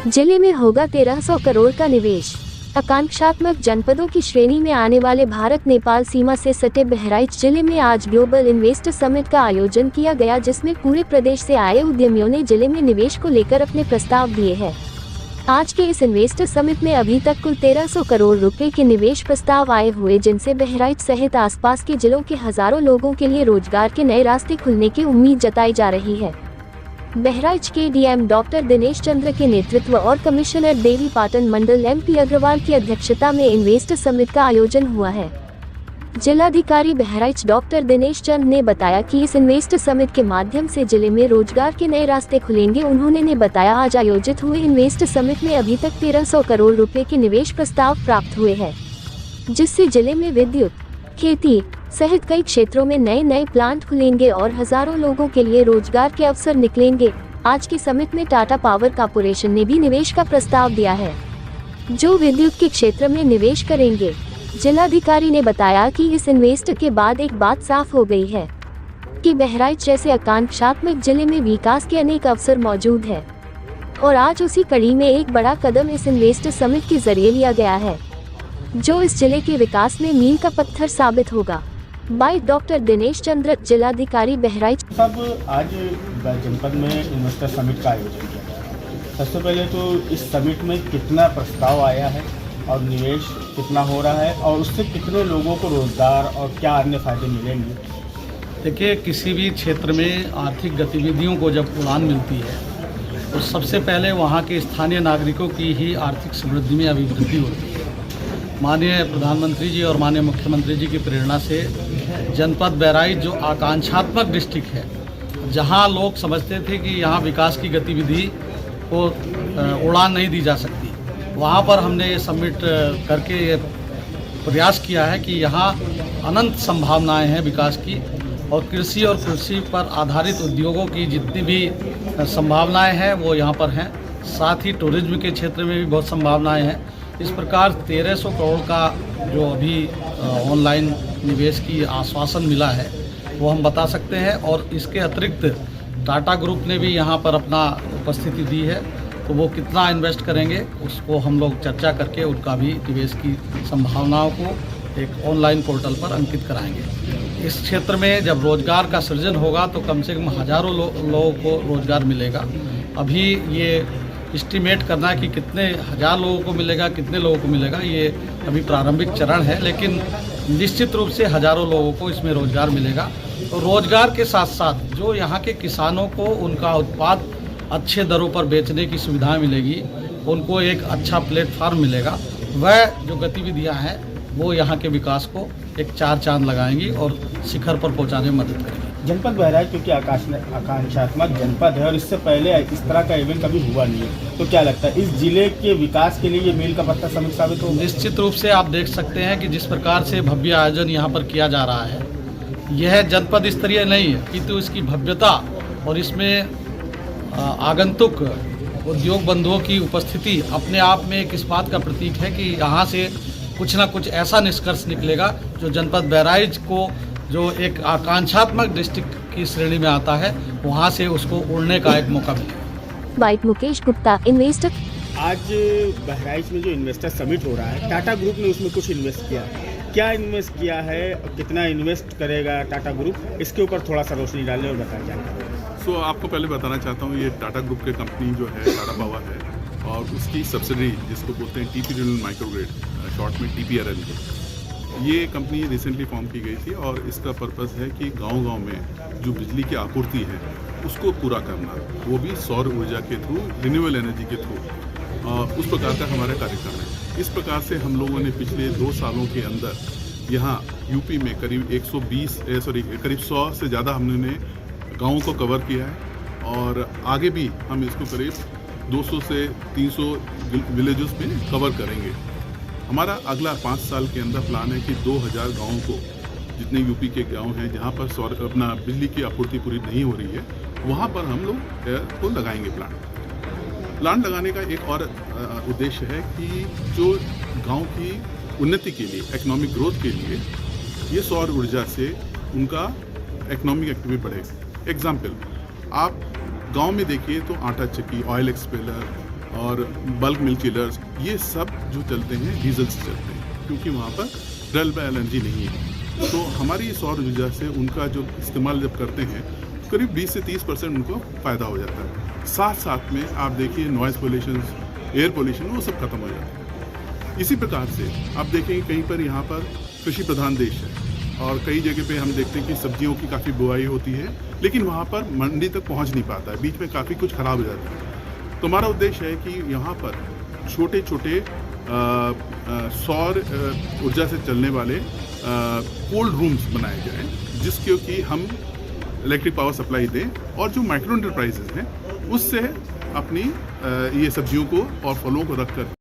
जिले में होगा 1300 करोड़ का निवेश। आकांक्षात्मक जनपदों की श्रेणी में आने वाले भारत नेपाल सीमा से सटे बहराइच जिले में आज ग्लोबल इन्वेस्टर समिट का आयोजन किया गया, जिसमें पूरे प्रदेश से आए उद्यमियों ने जिले में निवेश को लेकर अपने प्रस्ताव दिए हैं। आज के इस इन्वेस्टर समिट में अभी तक कुल 1300 करोड़ रुपए के निवेश प्रस्ताव आए हुए, जिनसे बहराइच सहित आसपास के जिलों के हजारों लोगों के लिए रोजगार के नए रास्ते खुलने की उम्मीद जताई जा रही है। बहराइच के डीएम डॉक्टर दिनेश चंद्र के नेतृत्व और कमिश्नर देवी पाटन मंडल MP अग्रवाल की अध्यक्षता में इन्वेस्टर समिट का आयोजन हुआ है। जिलाधिकारी बहराइच डॉक्टर दिनेश चंद्र ने बताया कि इस इन्वेस्टर समिट के माध्यम से जिले में रोजगार के नए रास्ते खुलेंगे। उन्होंने बताया आज आयोजित हुए इन्वेस्टर समिट में अभी तक 1300 करोड़ रुपए के निवेश प्रस्ताव प्राप्त हुए हैं, जिससे जिले में विद्युत, खेती सहित कई क्षेत्रों में नए प्लांट खुलेंगे और हजारों लोगों के लिए रोजगार के अवसर निकलेंगे। आज के समिट में टाटा पावर कॉर्पोरेशन ने भी निवेश का प्रस्ताव दिया है, जो विद्युत के क्षेत्र में निवेश करेंगे। जिलाधिकारी ने बताया कि इस इन्वेस्टर के बाद एक बात साफ हो गई है कि बहराइच जैसे आकांक्षात्मक जिले में विकास के अनेक अवसर मौजूद है और आज उसी कड़ी में एक बड़ा कदम इस इन्वेस्टर समिट के जरिए लिया गया है, जो इस जिले के विकास में मील का पत्थर साबित होगा। बाय डॉक्टर दिनेश चंद्र, जिलाधिकारी बहराइच। सब आज जनपद में इन्वेस्टर समिट का आयोजन किया गया। सबसे पहले तो इस समिट में कितना प्रस्ताव आया है और निवेश कितना हो रहा है और उससे कितने लोगों को रोजगार और क्या अन्य फायदे मिलेंगे। देखिए, किसी भी क्षेत्र में आर्थिक गतिविधियों को जब उड़ान मिलती है तो सबसे पहले वहाँ के स्थानीय नागरिकों की ही आर्थिक समृद्धि में अभिवृद्धि होती है। माननीय प्रधानमंत्री जी और माननीय मुख्यमंत्री जी की प्रेरणा से जनपद बहराइच जो आकांक्षात्मक डिस्ट्रिक्ट है, जहां लोग समझते थे कि यहां विकास की गतिविधि को उड़ान नहीं दी जा सकती, वहां पर हमने ये समिट करके ये प्रयास किया है कि यहां अनंत संभावनाएं हैं विकास की और कृषि और कृषि पर आधारित उद्योगों की जितनी भी संभावनाएं हैं वो यहाँ पर हैं। साथ ही टूरिज्म के क्षेत्र में भी बहुत संभावनाएँ हैं। इस प्रकार 1300 करोड़ का जो अभी ऑनलाइन निवेश की आश्वासन मिला है वो हम बता सकते हैं और इसके अतिरिक्त टाटा ग्रुप ने भी यहाँ पर अपना उपस्थिति दी है, तो वो कितना इन्वेस्ट करेंगे उसको हम लोग चर्चा करके उनका भी निवेश की संभावनाओं को एक ऑनलाइन पोर्टल पर अंकित कराएंगे। इस क्षेत्र में जब रोजगार का सृजन होगा तो कम से कम हजारों लोगों को रोजगार मिलेगा। अभी ये एस्टिमेट करना कि कितने हजार लोगों को मिलेगा, कितने लोगों को मिलेगा, ये अभी प्रारंभिक चरण है, लेकिन निश्चित रूप से हजारों लोगों को इसमें रोजगार मिलेगा। तो रोजगार के साथ साथ जो यहाँ के किसानों को उनका उत्पाद अच्छे दरों पर बेचने की सुविधा मिलेगी, उनको एक अच्छा प्लेटफार्म मिलेगा। वह जो गतिविधियाँ हैं वो यहाँ के विकास को एक चार चांद लगाएंगी और शिखर पर पहुँचाने में मदद करेंगी। जनपद बहराइच क्योंकि आकांक्षात्मक जनपद है और इससे पहले इस तरह का इवेंट कभी हुआ नहीं है, तो क्या लगता है इस जिले के विकास के लिए ये मील का पत्थर समिट साबित होगा? निश्चित रूप से आप देख सकते हैं कि जिस प्रकार से भव्य आयोजन यहाँ पर किया जा रहा है, यह जनपद स्तरीय नहीं है किंतु इसकी भव्यता और इसमें आगंतुक उद्योग बंधुओं की उपस्थिति अपने आप में एक इस बात का प्रतीक है कि यहाँ से कुछ ना कुछ ऐसा निष्कर्ष निकलेगा जो जनपद बहराइच को जो एक आकांक्षात्मक डिस्ट्रिक्ट की श्रेणी में आता है, वहाँ से उसको उड़ने का एक मौका मिलेगा। Byte Mukesh Gupta, investor. आज बहराइच में जो इन्वेस्टर समिट हो रहा है, टाटा ग्रुप ने उसमें कुछ इन्वेस्ट किया है। क्या इन्वेस्ट किया है और कितना इन्वेस्ट करेगा टाटा ग्रुप, इसके ऊपर थोड़ा सा रोशनी डालें और बताया जाए। आपको पहले बताना चाहता हूँ, ये टाटा ग्रुप के कंपनी जो है टाटा पावर है और उसकी सब्सिडरी जिसको बोलते हैं TP रिन्यूएबल माइक्रोग्रिड, शॉर्ट में TPRL, ये कंपनी रिसेंटली फॉर्म की गई थी और इसका पर्पस है कि गांव-गांव में जो बिजली की आपूर्ति है उसको पूरा करना, वो भी सौर ऊर्जा के थ्रू, रिन्यूएबल एनर्जी के थ्रू। उस प्रकार का हमारा कार्यक्रम है। इस प्रकार से हम लोगों ने पिछले 2 सालों के अंदर यहाँ यूपी में करीब 100 से ज़्यादा हमने गाँवों को कवर किया है और आगे भी हम इसको करीब 200 से 300 विलेजेस में कवर करेंगे। हमारा अगला 5 साल के अंदर प्लान है कि 2000 गाँवों को, जितने यूपी के गांव हैं जहां पर अपना बिजली की आपूर्ति पूरी नहीं हो रही है, वहां पर हम लोग को लगाएंगे प्लांट लगाने का एक और उद्देश्य है कि जो गांव की उन्नति के लिए, इकोनॉमिक ग्रोथ के लिए, ये सौर ऊर्जा से उनका इकोनॉमिक एक्टिविटी बढ़ेगा। एग्जाम्पल, आप गांव में देखिए तो आटा चक्की, ऑयल एक्सपेलर, और बल्क मिल्क चिलर्स, ये सब जो चलते हैं डीजल से चलते हैं, क्योंकि वहाँ पर रिन्यूएबल एनर्जी नहीं है। तो हमारी सौर ऊर्जा से उनका जो इस्तेमाल जब करते हैं करीब 20 से 30% उनको फ़ायदा हो जाता है। साथ साथ में आप देखिए नॉइज़ पोल्यूशन, एयर पोल्यूशन, वो सब खत्म हो जाता है। इसी प्रकार से आप देखेंगे कहीं पर यहाँ पर कृषि प्रधान देश है और कई जगह पे हम देखते हैं कि सब्जियों की काफ़ी बुआई होती है, लेकिन वहाँ पर मंडी तक पहुँच नहीं पाता है, बीच में काफ़ी कुछ खराब हो जाता है। तो हमारा उद्देश्य है कि यहाँ पर छोटे छोटे सौर ऊर्जा से चलने वाले कोल्ड रूम्स बनाए जाएं, जिसके कि हम इलेक्ट्रिक पावर सप्लाई दें और जो माइक्रो एंटरप्राइजेज हैं उससे अपनी ये सब्जियों को और फलों को रख कर